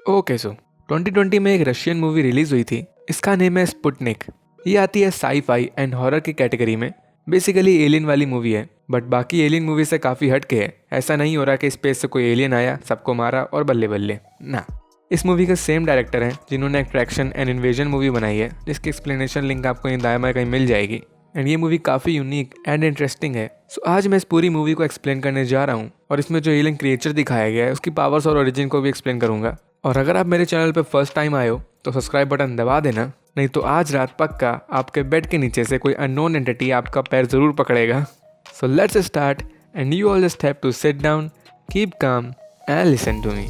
Okay so 2020 में एक Russian movie release हुई थी। इसका नेम है स्पुतनिक। ये आती है साई-फाई एंड हॉरर की कैटेगरी में। बेसिकली एलियन वाली मूवी है, बट बाकी एलियन मूवी से काफ़ी हट के है। ऐसा नहीं हो रहा कि स्पेस से कोई एलियन आया, सबको मारा और बल्ले बल्ले ना। इस मूवी के सेम डायरेक्टर हैं जिन्होंने एक्सट्रैक्शन एंड इन्वेजन मूवी बनाई है, जिसकी एक्सप्लेनेशन लिंक आपको यहाँ दाएं बाएं कहीं मिल जाएगी। एंड ये मूवी काफ़ी यूनिक एंड इंटरेस्टिंग है। सो आज मैं इस पूरी मूवी को एक्सप्लेन करने जा रहा हूँ और इसमें जो एलियन क्रिएचर दिखाया गया है उसकी पावर्स और ओरिजिन को भी एक्सप्लेन करूंगा। और अगर आप मेरे चैनल पर फर्स्ट टाइम आए हो तो सब्सक्राइब बटन दबा देना, नहीं तो आज रात पक्का आपके बेड के नीचे से कोई अननोन एंटिटी आपका पैर जरूर पकड़ेगा। So let's start and you all just have to sit down, keep calm and listen to me.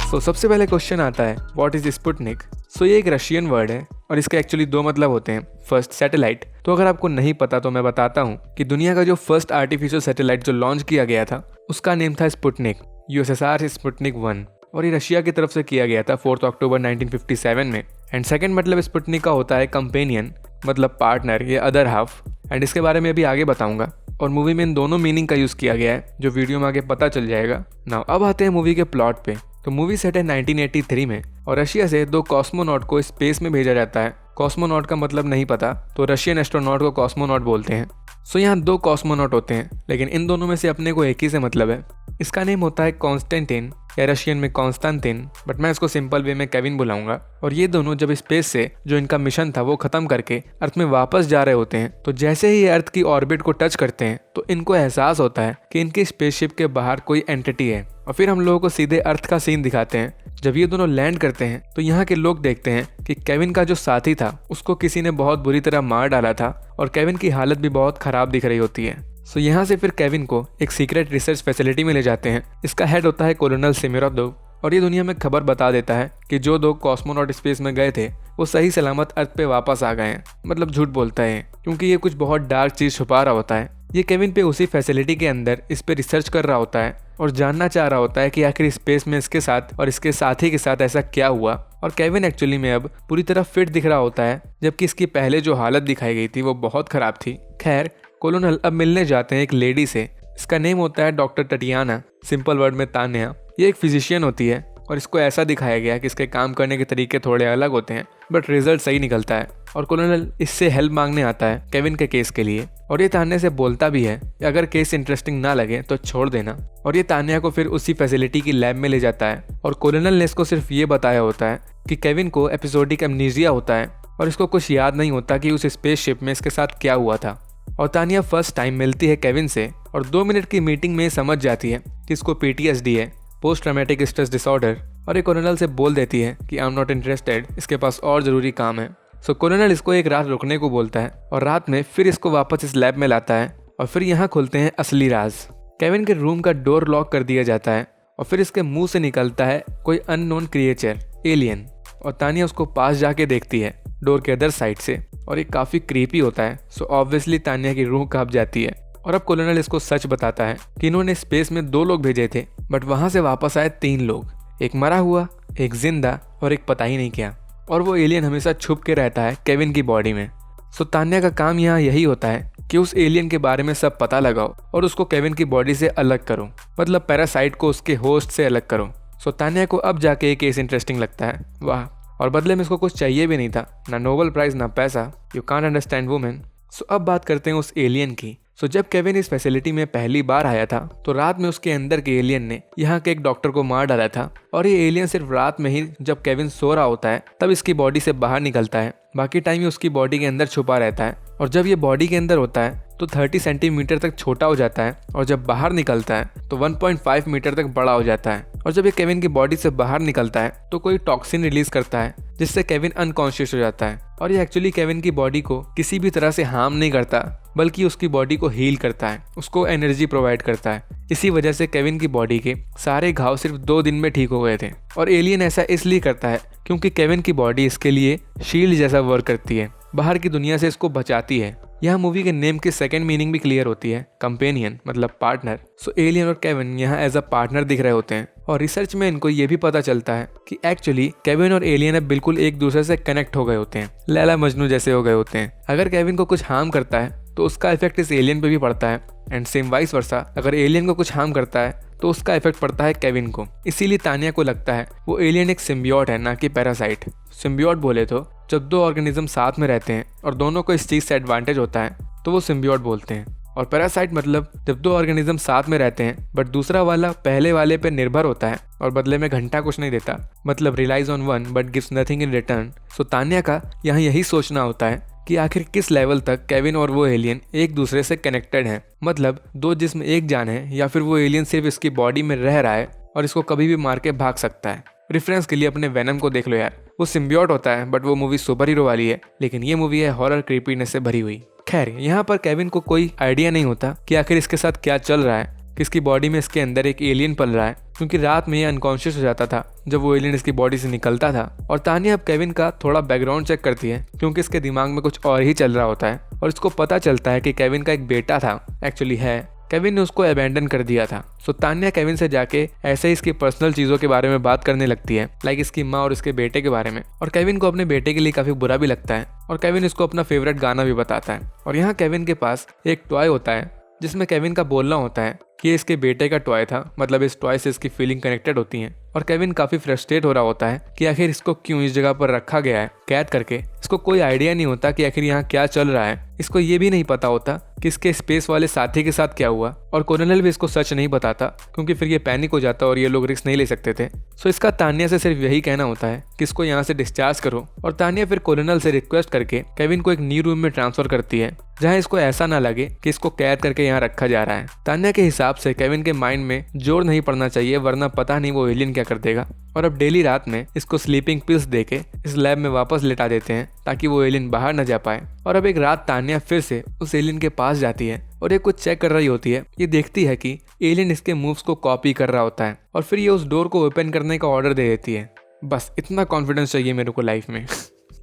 So सबसे पहले क्वेश्चन आता है, व्हाट इज स्पुतनिक। सो ये एक रशियन वर्ड है और इसके एक्चुअली दो मतलब होते हैं। First, satellite. तो अगर आपको नहीं पता तो मैं बताता हूँ कि दुनिया का जो फर्स्ट आर्टिफिशियल सैटेलाइट जो लॉन्च किया गया था उसका नेम था स्पुतनिक, यूएसएसआर स्पुतनिक 1, और ये रशिया की तरफ से किया गया था 4 अक्टूबर 1957 में। एंड सेकंड मतलब स्पुतनिक का होता है कंपेनियन, मतलब पार्टनर या अदर हाफ। एंड इसके बारे में अभी आगे बताऊंगा। और मूवी में इन दोनों मीनिंग का यूज़ किया गया है जो वीडियो में आगे पता चल जाएगा। नाउ अब आते हैं मूवी के प्लॉट पे। तो मूवी सेट है 1983 में और रशिया से 2 कॉस्मोनॉट को स्पेस में भेजा जाता है। कॉस्मोनॉट का मतलब नहीं पता तो रशियन एस्ट्रोनॉट को कॉस्मोनॉट बोलते हैं। सो यहाँ 2 कॉस्मोनॉट होते हैं, लेकिन इन दोनों में से अपने को एक ही से मतलब है। इसका नेम होता है कॉन्स्टेंटिन या रशियन में कॉन्स्टेंटिन, बट मैं इसको सिंपल वे में केविन बुलाऊंगा। और ये दोनों जब स्पेस से जो इनका मिशन था वो खत्म करके अर्थ में वापस जा रहे होते हैं, तो जैसे ही ये अर्थ की ऑर्बिट को टच करते हैं तो इनको एहसास होता है कि इनकी स्पेसशिप के बाहर कोई एंटिटी है। और फिर हम लोगों को सीधे अर्थ का सीन दिखाते हैं। जब ये दोनों लैंड करते हैं तो यहाँ के लोग देखते हैं कि केविन का जो साथी था उसको किसी ने बहुत बुरी तरह मार डाला था और केविन की हालत भी बहुत खराब दिख रही होती है। सो यहाँ से फिर केविन को एक सीक्रेट रिसर्च फैसिलिटी में ले जाते हैं। इसका हेड होता है कोलोनल सिमिरोव और ये दुनिया में खबर बता देता है कि जो 2 कॉस्मोनॉट स्पेस में गए थे वो सही सलामत अर्थ पे वापस आ गए हैं। मतलब झूठ बोलता है क्योंकि ये कुछ बहुत डार्क चीज छुपा रहा होता है। ये केविन पे उसी फैसिलिटी के अंदर इस पे रिसर्च कर रहा होता है और जानना चाह रहा होता है कि आखिर स्पेस में इसके साथ और इसके साथी के साथ ऐसा क्या हुआ। और केविन एक्चुअली में अब पूरी तरह फिट दिख रहा होता है, जबकि इसकी पहले जो हालत दिखाई गई थी वो बहुत खराब थी। खैर, कोलोनल अब मिलने जाते हैं एक लेडी से। इसका नेम होता है डॉक्टर टटियाना, सिंपल वर्ड में तान्या। ये एक फिजिशियन होती है और इसको ऐसा दिखाया गया कि इसके काम करने के तरीके थोड़े अलग होते हैं, बट रिजल्ट सही निकलता है। और कोलोनल इससे हेल्प मांगने आता है केविन के केस के लिए। और ये तान्या से बोलता भी है कि अगर केस इंटरेस्टिंग ना लगे तो छोड़ देना। और ये तान्या को फिर उसी फैसिलिटी की लैब में ले जाता है। और कोलोनल ने इसको सिर्फ ये बताया होता है कि केविन को एपिसोडिक एमनीजिया होता है और इसको कुछ याद नहीं होता कि उस स्पेसशिप में इसके साथ क्या हुआ था। और तान्या फर्स्ट टाइम मिलती है केविन से और 2 मिनट की मीटिंग में समझ जाती है कि इसको PTSD है, पोस्ट ट्रॉमेटिक स्ट्रेस डिसऑर्डर। और ये कोलोनल से बोल देती है कि आई एम नॉट इंटरेस्टेड, इसके पास और ज़रूरी काम है। सो कोलोनल इसको एक रात रुकने को बोलता है और रात में फिर इसको वापस इस लैब में लाता है। और फिर यहाँ खुलते हैं असली राज। केविन के रूम का डोर लॉक कर दिया जाता है और फिर इसके मुंह से निकलता है कोई अननोन क्रिएचर, एलियन। और तानिया उसको पास जाके देखती है डोर के अदर साइड से और ये काफ़ी क्रीपी होता है। सो ऑब्वियसली तानिया की रूह कांप जाती है। और अब कोलोनल इसको सच बताता है कि इन्होंने स्पेस में 2 लोग भेजे थे, बट वहाँ से वापस आए 3 लोग, एक मरा हुआ, एक जिंदा और एक पता ही नहीं क्या। और वो एलियन हमेशा छुप के रहता है केविन की बॉडी में। सो तान्या का काम यहाँ यही होता है कि उस एलियन के बारे में सब पता लगाओ और उसको केविन की बॉडी से अलग करो, मतलब पैरासाइट को उसके होस्ट से अलग करो। सो तान्या को अब जाके एक केस इंटरेस्टिंग लगता है, वाह। और बदले में इसको कुछ चाहिए भी नहीं था, ना नोबेल प्राइज ना पैसा। You can't understand women. So अब बात करते हैं उस एलियन की। सो जब केविन इस फैसिलिटी में पहली बार आया था तो रात में उसके अंदर के एलियन ने यहाँ के एक डॉक्टर को मार डाला था। और ये एलियन सिर्फ रात में ही जब केविन सो रहा होता है तब इसकी बॉडी से बाहर निकलता है, बाकी टाइम ये उसकी बॉडी के अंदर छुपा रहता है। और जब ये बॉडी के अंदर होता है तो 30 सेंटीमीटर तक छोटा हो जाता है और जब बाहर निकलता है तो 1.5 मीटर तक बड़ा हो जाता है। और जब ये केविन की बॉडी से बाहर निकलता है तो कोई टॉक्सिन रिलीज करता है जिससे केविन अनकॉन्शियस हो जाता है। और ये एक्चुअली केविन की बॉडी को किसी भी तरह से हार्म नहीं करता, बल्कि उसकी बॉडी को हील करता है, उसको एनर्जी प्रोवाइड करता है। इसी वजह से केविन की बॉडी के सारे घाव सिर्फ 2 दिन में ठीक हो गए थे। और एलियन ऐसा इसलिए करता है क्योंकि केविन की बॉडी इसके लिए शील्ड जैसा वर्क करती है, बाहर की दुनिया से इसको बचाती है। यहाँ मूवी के नेम की सेकंड मीनिंग भी क्लियर होती है, कंपेनियन मतलब पार्टनर। सो एलियन और केविन यहाँ एज अ पार्टनर दिख रहे होते हैं। और रिसर्च में इनको ये भी पता चलता है कि एक्चुअली केविन और एलियन अब बिल्कुल एक दूसरे से कनेक्ट हो गए होते हैं, लैला मजनू जैसे हो गए होते हैं। अगर केविन को कुछ हार्म करता है तो उसका इफेक्ट इस एलियन पे भी पड़ता है एंड सेम वाइस वर्सा, अगर एलियन को कुछ हार्म करता है तो उसका इफेक्ट पड़ता है केविन को। इसीलिए तानिया को लगता है वो एलियन एक सिम्बियोट है, ना कि पैरासाइट। सिम्बियोट बोले तो जब दो ऑर्गेनिज्म साथ में रहते हैं और दोनों को इस चीज से एडवांटेज होता है तो वो सिम्बियोट बोलते हैं। और पैरासाइट मतलब जब दो ऑर्गेनिज्म साथ में रहते हैं बट दूसरा वाला पहले वाले पे निर्भर होता है और बदले में घंटा कुछ नहीं देता, मतलब relies on one but gives nothing in return. So Tania का यहाँ यही सोचना होता है कि आखिर किस लेवल तक केविन और वो एलियन एक दूसरे से कनेक्टेड हैं, मतलब दो जिस्म एक जान है, या फिर वो एलियन सिर्फ इसकी बॉडी में रह रहा है और इसको कभी भी मार के भाग सकता है। रेफरेंस के लिए अपने वेनम को देख लो यार, वो सिम्बियोट होता है बट वो मूवी सुपर हीरो वाली है, लेकिन ये मूवी है हॉरर क्रीपीनेस से भरी हुई। खैर, यहाँ पर केविन को कोई आइडिया नहीं होता कि आखिर इसके साथ क्या चल रहा है, किसकी बॉडी में इसके अंदर एक एलियन पल रहा है, क्योंकि रात में ये अनकॉन्शियस हो जाता था जब वो एलियन इसकी बॉडी से निकलता था। और तानिया अब केविन का थोड़ा बैकग्राउंड चेक करती है क्योंकि इसके दिमाग में कुछ और ही चल रहा होता है और इसको पता चलता है कि केविन का एक बेटा था, एक्चुअली है, केविन ने उसको अबैंडन कर दिया था। सो तानिया केविन से जाके ऐसे ही इसकी पर्सनल चीज़ों के बारे में बात करने लगती है, लाइक इसकी माँ और इसके बेटे के बारे में। और केविन को अपने बेटे के लिए काफ़ी बुरा भी लगता है और केविन इसको अपना फेवरेट गाना भी बताता है। और यहाँ केविन के पास एक टॉय होता है जिसमें केविन का बोलना होता है कि ये इसके बेटे का टॉय था, मतलब इस टॉय से इसकी फीलिंग कनेक्टेड होती हैं। और केविन काफ़ी फ्रस्ट्रेट हो रहा होता है कि आखिर इसको क्यों इस जगह पर रखा गया है कैद करके। इसको कोई आइडिया नहीं होता कि आखिर यहाँ क्या चल रहा है। इसको ये भी नहीं पता होता कि इसके स्पेस वाले साथी के साथ क्या हुआ, और कोलोनल भी इसको सच नहीं बताता क्योंकि फिर ये पैनिक हो जाता और ये लोग रिस्क नहीं ले सकते थे। सो इसका तानिया से सिर्फ यही कहना होता है कि इसको यहाँ से डिस्चार्ज करो। और तानिया फिर कोलोनल से रिक्वेस्ट करके केविन को एक न्यू रूम में ट्रांसफर करती है जहाँ इसको ऐसा ना लगे कि इसको कैद करके यहाँ रखा जा रहा है। तानिया के हिसाब से केविन के माइंड में जोर नहीं पड़ना चाहिए, वरना पता नहीं वो एलियन क्या कर देगा। और अब डेली रात में इसको स्लीपिंग पिल्स देके इस लैब में वापस लेटा देते हैं ताकि वो एलियन बाहर न जा पाए। और अब एक रात तानिया फिर से उस एलियन के पास जाती है और ये कुछ चेक कर रही होती है। ये देखती है कि एलियन इसके मूव्स को कॉपी कर रहा होता है और फिर ये उस डोर को ओपन करने का ऑर्डर दे देती है। बस इतना कॉन्फिडेंस चाहिए मेरे को लाइफ में।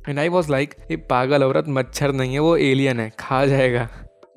एंड आई वॉज लाइक, ये पागल औरत मच्छर नहीं है, वो एलियन है, खा जाएगा।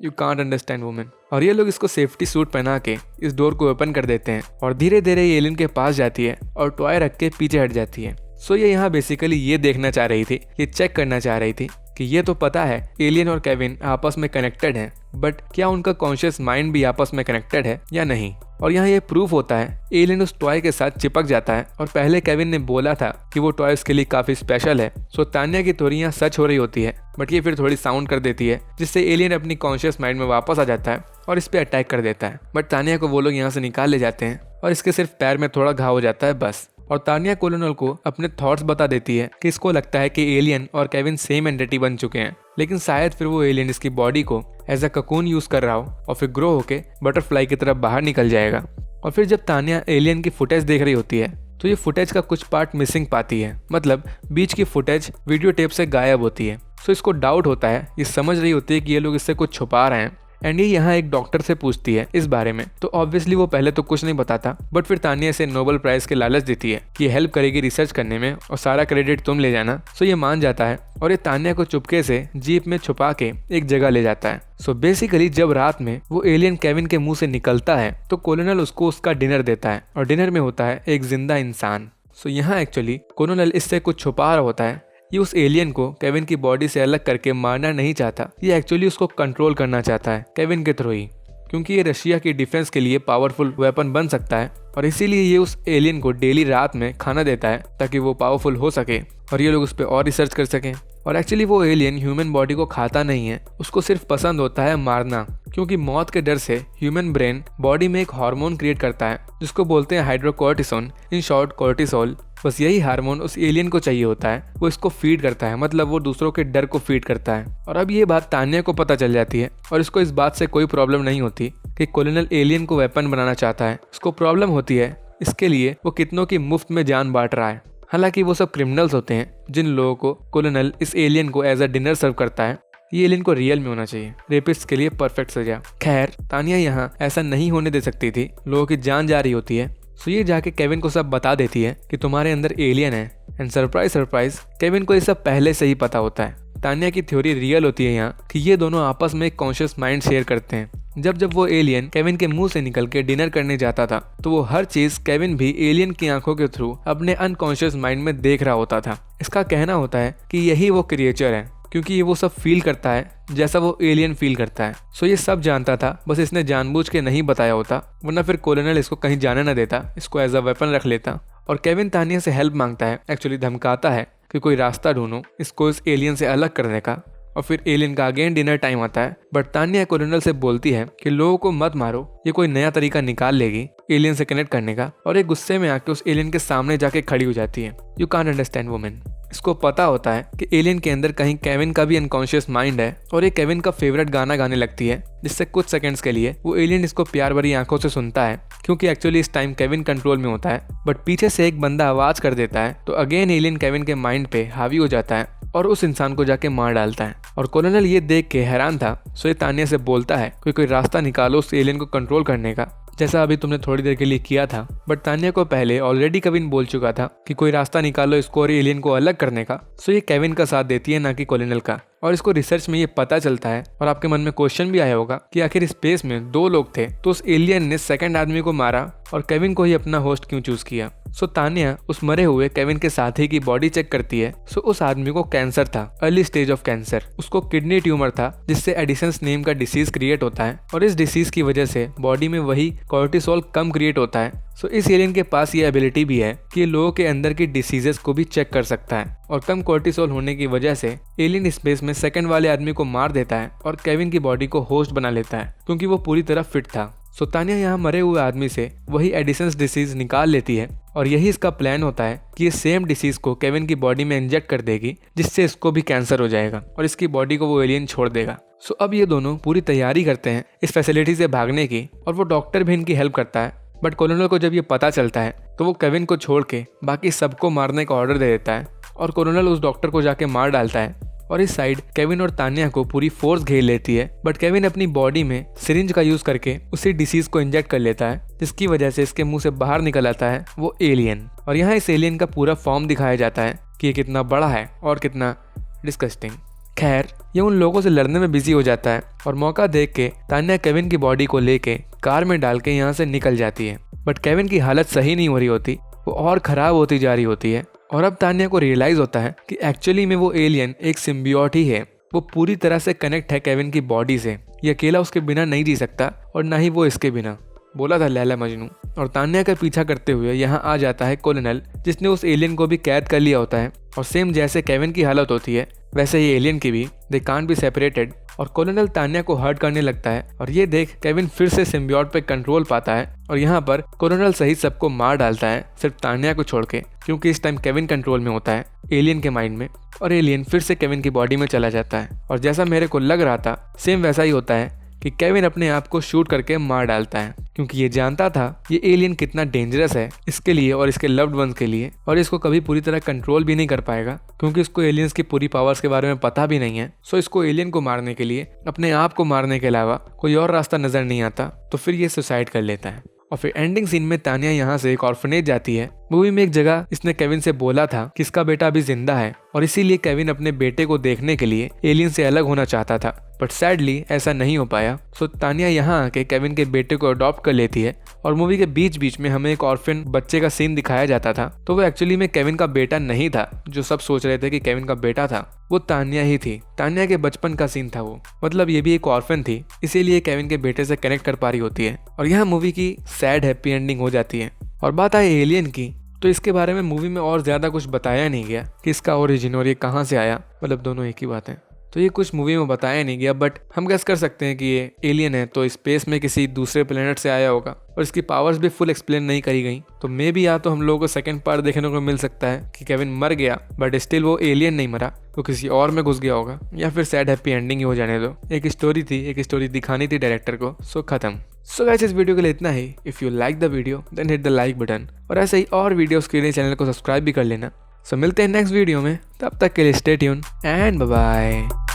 You can't understand women. और ये लोग इसको सेफ्टी सूट पहना के इस डोर को ओपन कर देते हैं और धीरे धीरे ये एलियन के पास जाती है और टॉय रख के पीछे हट जाती है। सो ये यहाँ बेसिकली ये देखना चाह रही थी, ये चेक करना चाह रही थी कि ये तो पता है एलियन और केविन आपस में कनेक्टेड हैं, बट क्या उनका कॉन्शियस माइंड भी आपस में कनेक्टेड है या नहीं। और यहाँ ये प्रूफ होता है, एलियन उस टॉय के साथ चिपक जाता है और पहले केविन ने बोला था कि वो टॉय उसके लिए काफी स्पेशल है। सो तानिया की थ्योरी यहाँ सच हो रही होती है, बट ये फिर थोड़ी साउंड कर देती है जिससे एलियन अपनी कॉन्शियस माइंड में वापस आ जाता है और इस पे अटैक कर देता है। बट तानिया को वो लोग यहाँ से निकाल ले जाते हैं और इसके सिर्फ पैर में थोड़ा घाव हो जाता है बस। और तानिया कोलोनल को अपने थॉट्स बता देती है कि इसको लगता है कि एलियन और केविन सेम एंटिटी बन चुके हैं, लेकिन शायद फिर वो एलियन इसकी बॉडी को एज अ ककून यूज कर रहा हो और फिर ग्रो होके बटरफ्लाई की तरफ बाहर निकल जाएगा। और फिर जब तानिया एलियन की फुटेज देख रही होती है तो ये फुटेज का कुछ पार्ट मिसिंग पाती है, मतलब बीच की फुटेज वीडियो टेप से गायब होती है। सो इसको डाउट होता है, ये समझ रही होती है कि ये लोग इससे कुछ छुपा रहे हैं। एंड ये यहाँ एक डॉक्टर से पूछती है इस बारे में, तो ऑब्वियसली वो पहले तो कुछ नहीं बताता, बट फिर तानिया से नोबेल प्राइज के लालच देती है कि ये हेल्प करेगी रिसर्च करने में और सारा क्रेडिट तुम ले जाना। सो ये मान जाता है और ये तानिया को चुपके से जीप में छुपा के एक जगह ले जाता है। सो बेसिकली जब रात में वो एलियन केविन के मुंह से निकलता है तो कोलोनल उसको उसका डिनर देता है और डिनर में होता है एक जिंदा इंसान। सो यहाँ एक्चुअली कोलोनल इससे कुछ छुपा रहा होता है। ये उस एलियन को केविन की बॉडी से अलग करके मारना नहीं चाहता, ये एक्चुअली उसको कंट्रोल करना चाहता है केविन के थ्रू ही, क्योंकि ये रशिया की डिफेंस के लिए पावरफुल वेपन बन सकता है। और इसीलिए ये उस एलियन को डेली रात में खाना देता है ताकि वो पावरफुल हो सके और ये लोग उस पर और रिसर्च कर सकें। और एक्चुअली वो एलियन ह्यूमन बॉडी को खाता नहीं है, उसको सिर्फ पसंद होता है मारना, क्योंकि मौत के डर से ह्यूमन ब्रेन बॉडी में एक हार्मोन क्रिएट करता है जिसको बोलते हैं हाइड्रोकोर्टिसोन, इन शॉर्ट कोर्टिसोल। बस यही हार्मोन उस एलियन को चाहिए होता है, वो इसको फीड करता है, मतलब वो दूसरों के डर को फीड करता है। और अब ये बात तानिया को पता चल जाती है और इसको इस बात से कोई प्रॉब्लम नहीं होती कि कोलोनल एलियन को वेपन बनाना चाहता है। उसको प्रॉब्लम होती है इसके लिए वो कितनों की मुफ्त में जान बांट रहा है। हालांकि वो सब क्रिमिनल्स होते हैं जिन लोगों को कोलोनल इस एलियन को एज अ डिनर सर्व करता है। ये एलियन को रियल में होना चाहिए, रेपिस्ट के लिए परफेक्ट सजा। खैर तानिया यहाँ ऐसा नहीं होने दे सकती थी, लोगों की जान जा रही होती है। सो ये जाके केविन को सब बता देती है कि तुम्हारे अंदर एलियन है। एंड सरप्राइज सरप्राइज, केविन को ये सब पहले से ही पता होता है। तानिया की थ्योरी रियल होती है यहाँ कि ये दोनों आपस में एक कॉन्शियस माइंड शेयर करते हैं। जब वो एलियन केविन के मुंह से निकल के डिनर करने जाता था तो वो हर चीज केविन भी एलियन की आंखों के थ्रू अपने अनकॉन्शियस माइंड में देख रहा होता था। इसका कहना होता है कि यही वो क्रिएचर है क्योंकि ये वो सब फील करता है जैसा वो एलियन फील करता है। सो ये सब जानता था, बस इसने जानबूझ के नहीं बताया होता, वरना फिर कॉलोनल इसको कहीं जाने न देता, इसको एज अ वेपन रख लेता। और केविन तानिया से हेल्प मांगता है, एक्चुअली धमकाता है कि कोई रास्ता ढूंढो इसको इस एलियन से अलग करने का। और फिर एलियन का अगेन डिनर टाइम आता है, बट तानिया कॉलोनल से बोलती है कि लोगों को मत मारो, ये कोई नया तरीका निकाल लेगी एलियन से कनेक्ट करने का। और एक गुस्से में आके उस एलियन के सामने जाके खड़ी हो जाती है। You can't understand women. इसको पता होता है कि एलियन के अंदर कहीं केविन का भी अनकॉन्शियस माइंड है, और ये केविन का फेवरेट गाना गाने लगती है, जिससे कुछ सेकंड्स के लिए वो एलियन इसको प्यार भरी आंखों से सुनता है, क्योंकि एक्चुअली इस टाइम केविन कंट्रोल में होता है। बट पीछे से एक बंदा आवाज कर देता है, तो अगेन एलियन केविन के माइंड पे हावी हो जाता है और उस इंसान को जाके मार डालता है। और कॉलोनल ये देख के हैरान था, सो ये तानिया से बोलता है कि कोई रास्ता निकालो उस एलियन को कंट्रोल करने का, जैसा अभी तुमने थोड़ी देर के लिए किया था। बट तानिया को पहले ऑलरेडी केविन बोल चुका था कि कोई रास्ता निकालो इसको और एलियन को अलग करने का। सो ये केविन का साथ देती है, ना कि कॉलोनल का। और इसको रिसर्च में ये पता चलता है, और आपके मन में क्वेश्चन भी आया होगा कि आखिर स्पेस में 2 लोग थे, तो उस एलियन ने सेकंड आदमी को मारा और केविन को ही अपना होस्ट क्यों चूज किया। सो तानिया उस मरे हुए केविन के साथी की बॉडी चेक करती है। सो उस आदमी को कैंसर था, अर्ली स्टेज ऑफ कैंसर। उसको किडनी ट्यूमर था, जिससे एडिसन्स नेम का डिसीज क्रिएट होता है, और इस डिसीज की वजह से बॉडी में वही कॉर्टिसोल कम क्रिएट होता है। सो इस एलियन के पास ये एबिलिटी भी है कि लोगों के अंदर की डिसीजेस को भी चेक कर सकता है, और कम कॉर्टिसोल होने की वजह से एलियन स्पेस में सेकंड वाले आदमी को मार देता है और केविन की बॉडी को होस्ट बना लेता है, क्योंकि वो पूरी तरह फिट था। सो तानिया यहाँ मरे हुए आदमी से वही एडिसन्स डिसीज निकाल लेती है, और यही इसका प्लान होता है कि ये सेम डिसीज को केविन की बॉडी में इंजेक्ट कर देगी, जिससे इसको भी कैंसर हो जाएगा और इसकी बॉडी को वो एलियन छोड़ देगा। सो अब ये दोनों पूरी तैयारी करते हैं इस फैसिलिटी से भागने की, और वो डॉक्टर भी इनकी हेल्प करता है। बट कॉलोनल को जब ये पता चलता है, तो वो केविन को छोड़ के बाकी सबको मारने का ऑर्डर दे देता है, और कॉलोनल उस डॉक्टर को जाके मार डालता है। और इस साइड केविन और तानिया को पूरी फोर्स घेर लेती है, बट केविन अपनी बॉडी में सिरिंज का यूज करके उसी डिसीज को इंजेक्ट कर लेता है, जिसकी वजह से इसके मुंह से बाहर निकल आता है वो एलियन। और यहाँ इस एलियन का पूरा फॉर्म दिखाया जाता है कि ये कितना बड़ा है और कितना डिस्गस्टिंग। खैर, ये उन लोगों से लड़ने में बिजी हो जाता है, और मौका देख के तानिया केविन की बॉडी को लेके कार में डाल के यहाँ से निकल जाती है। बट केविन की हालत सही नहीं हो रही होती, वो और खराब होती जा रही होती है। और अब तानिया को रियलाइज होता है कि एक्चुअली में वो एलियन एक सिम्बियोट ही है। वो पूरी तरह से कनेक्ट है केविन की बॉडी से। ये अकेला उसके बिना नहीं जी सकता, और ना ही वो इसके बिना। बोला था लैला मजनू। और तानिया का पीछा करते हुए यहाँ आ जाता है कॉलोनल, जिसने उस एलियन को भी कैद कर लिया होता है। और सेम जैसे केविन की हालत होती है, वैसे ही एलियन की भी। They can't be separated. और कॉलोनल तानिया को हर्ट करने लगता है, और ये देख केविन फिर से सिम्बियोट पे कंट्रोल पाता है, और यहाँ पर कॉलोनल सहित सबको मार डालता है, सिर्फ तानिया को छोड़ के, क्योंकि इस टाइम केविन कंट्रोल में होता है एलियन के माइंड में। और एलियन फिर से केविन की बॉडी में चला जाता है, और जैसा मेरे को लग रहा था सेम वैसा ही होता है कि केविन अपने आप को शूट करके मार डालता है, क्योंकि ये जानता था ये एलियन कितना डेंजरस है इसके लिए और इसके लव्ड वंस के लिए, और इसको कभी पूरी तरह कंट्रोल भी नहीं कर पाएगा, क्योंकि इसको एलियंस की पूरी पावर्स के बारे में पता भी नहीं है। सो इसको एलियन को मारने के लिए अपने आप को मारने के अलावा कोई और रास्ता नजर नहीं आता, तो फिर ये सुसाइड कर लेता है। और फिर एंडिंग सीन में तानिया यहाँ से एक ऑर्फनेज जाती है। मूवी में एक जगह इसने केविन से बोला था कि इसका बेटा अभी जिंदा है, और इसीलिए केविन अपने बेटे को देखने के लिए एलियन से अलग होना चाहता था, बट सैडली ऐसा नहीं हो पाया। सो तानिया यहाँ आके केविन के बेटे को अडॉप्ट कर लेती है, और मूवी के बीच बीच में हमें एक ऑर्फन बच्चे का सीन दिखाया जाता था, तो वो एक्चुअली में केविन का बेटा नहीं था, जो सब सोच रहे थे कि केविन का बेटा था, वो तानिया ही थी। तानिया के बचपन का सीन था वो, मतलब ये भी एक ऑर्फन थी, इसीलिए केविन के बेटे से कनेक्ट कर पा रही होती है। और यहाँ मूवी की सैड हैप्पी एंडिंग हो जाती है। और बात आए एलियन की, तो इसके बारे में मूवी में और ज्यादा कुछ बताया नहीं गया कि इसका ओरिजिन और ये कहाँ से आया, मतलब दोनों एक ही बात है। तो ये कुछ मूवी में बताया नहीं गया, बट हम गेस कर सकते हैं कि ये एलियन है तो स्पेस में किसी दूसरे प्लेनेट से आया होगा, और इसकी पावर्स भी फुल एक्सप्लेन नहीं करी गई। तो मे बी या तो हम लोगों को सेकंड पार्ट देखने को मिल सकता है कि केविन मर गया, बट स्टिल वो एलियन नहीं मरा, तो किसी और में घुस गया होगा, या फिर सैड हैप्पी एंडिंग ही हो जाने दो। एक स्टोरी थी, एक स्टोरी दिखानी थी डायरेक्टर को, सो खत्म। सो गाइस, इस वीडियो के लिए इतना ही। If you like the video then hit the like button, और ऐसे ही और वीडियोस के लिए चैनल को सब्सक्राइब भी कर लेना। सो मिलते हैं नेक्स्ट वीडियो में, तब तक के लिए stay tune and bye bye.